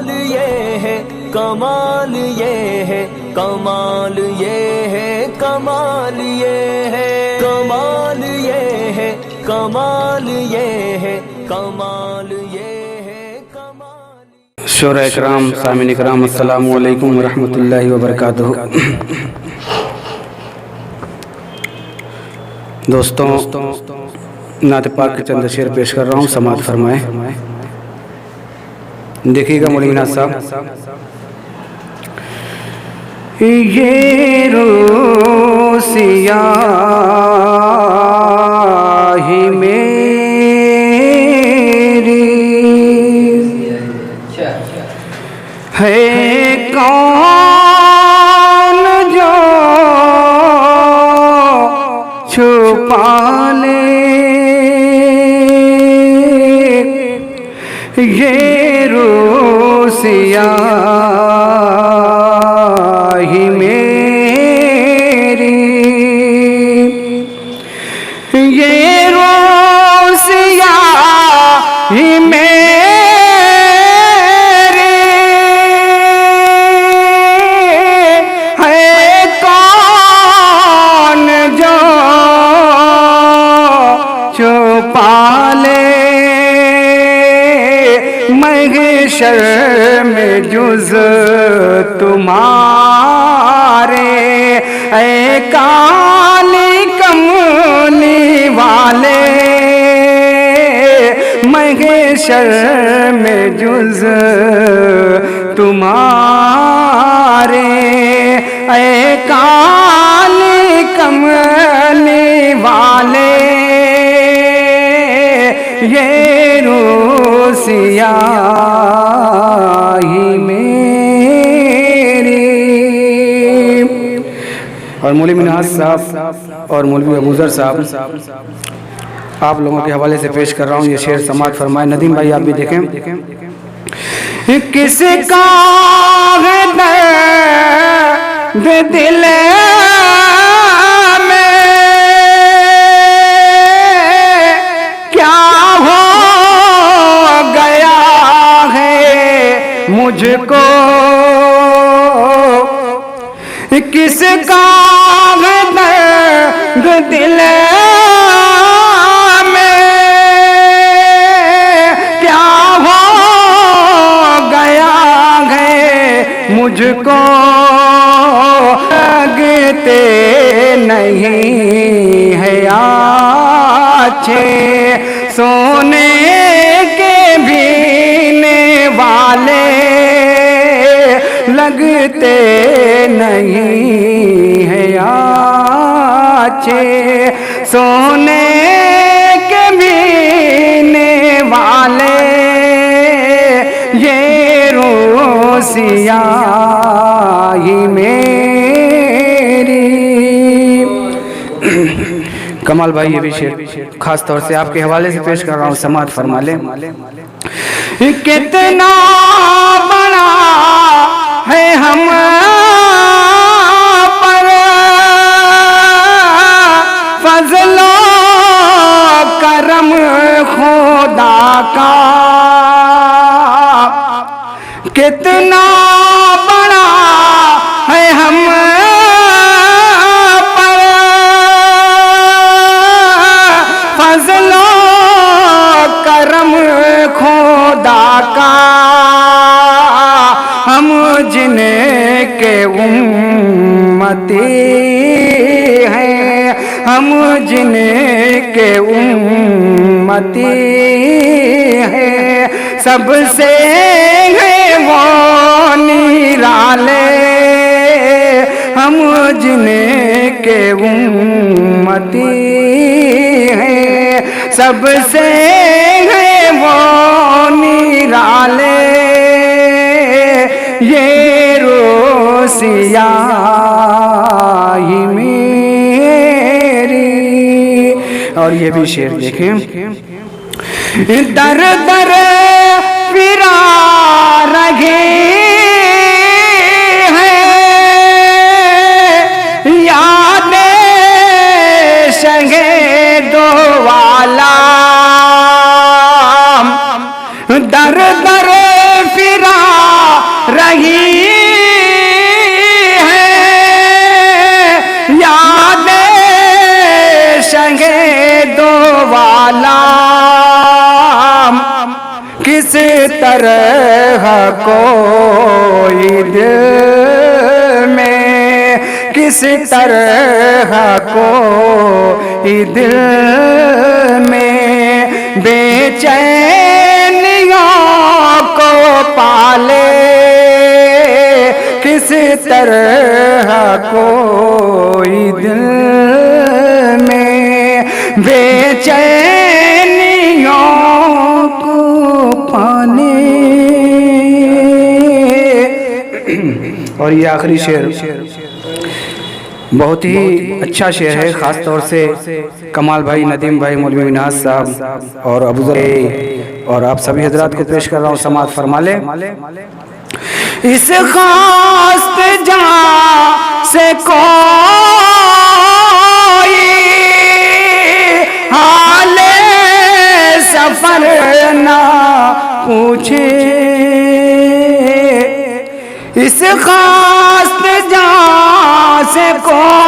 कमाल ये है, कमाल ये है, कमाल ये है, कमाल ये है, कमाल ये है, कमाल ये है, कमाल ये है, कमाल। शोरा इकराम, सामीन इकराम, अस्सलामु अलैकुम वरहमतुल्लाहि वबरकातुहू। दोस्तों, नात पाक के चंद शेर पेश कर रहा हूँ, समाअत फरमाएं। देखिएगा मौलाना साहब। ये रोसिया ही मेरी है, कौन जो छुपा ले ये रोसिया ही मेरी, ये रोसिया ही मेरी है, कौन जो छुपा ले महशर में जुज तुम्हारे, ऐ काली कमली वाले महशर में जुज तुम्हारे, ऐ काली कमली वाले ये रोसिया ही मेरी। और मौलवी मिन्हाज साहब और मौलवी अबूजर साहब, आप लोगों के हवाले से पेश कर रहा हूँ ये शेर, समाअत फरमाए। नदीम भाई आप भी देखें। किसका है दर्द दिल में, क्या हो गया है मुझको, किसका है दर्द दिल में, क्या हो गया है मुझको, लगते नहीं है अच्छे सोने के बीने वाले, लगते नहीं है अच्छे सोने के बीने वाले ये रोसिया ही मेरी। कमाल भाई ये भी शेर खास तौर से आपके हवाले से पेश कर रहा हूँ, समाअत फरमा लें। कितना बड़ा है हम पर फजलो करम खुदा का, कितना बड़ा है हम पर फजलो करम खुदा का, हम जिनके उम्मती हैं, हम जिनके उम्मती हैं, सबसे हैं वो निराले, हम जिनके उम्मती हैं, सबसे हैं वो निराले ये रोसिया ही मेरी। और ये भी शेर देखें। दर दर फिरा रहे हैं यादें शगे दो वाला, दर दर फिरा तरह कोई दिल में, किस तरह कोई दिल में बेचैनियों को पाले, किस तरह कोई दिल में बेचैनियों को पाने। और ये आखिरी शेर बहुत ही अच्छा शेर है, ख़ास तौर से कमाल भाई, नदीम भाई, मौलवी मिन्हाज साहब और अबूजर और आप सभी हजरात को पेश कर रहा हूँ, समाअत फरमा ले। इस खास जहां से कोई हाले सफर ना पूछे, इस खास जहां से कोई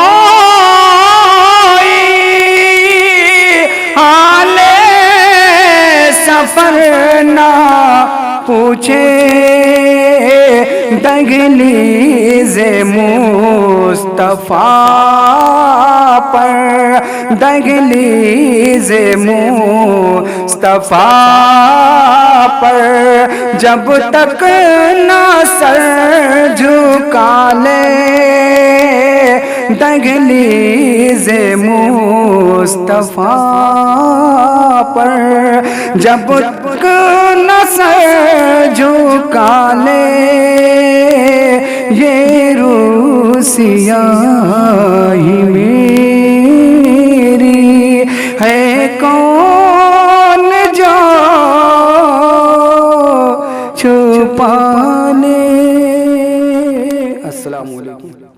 हाले सफर ना पूछे, दहलीज़े मुस्तफ़ा पर, दहलीज़े मुस्तफ़ा पर जब तक न सर झुका ले, दहलीज़े मुस्तफ़ा पर जब तक न सर झुका ले, ये रूसियाही मेरी है कौन जो छुपा ले। अस्सलामु अलैकुम।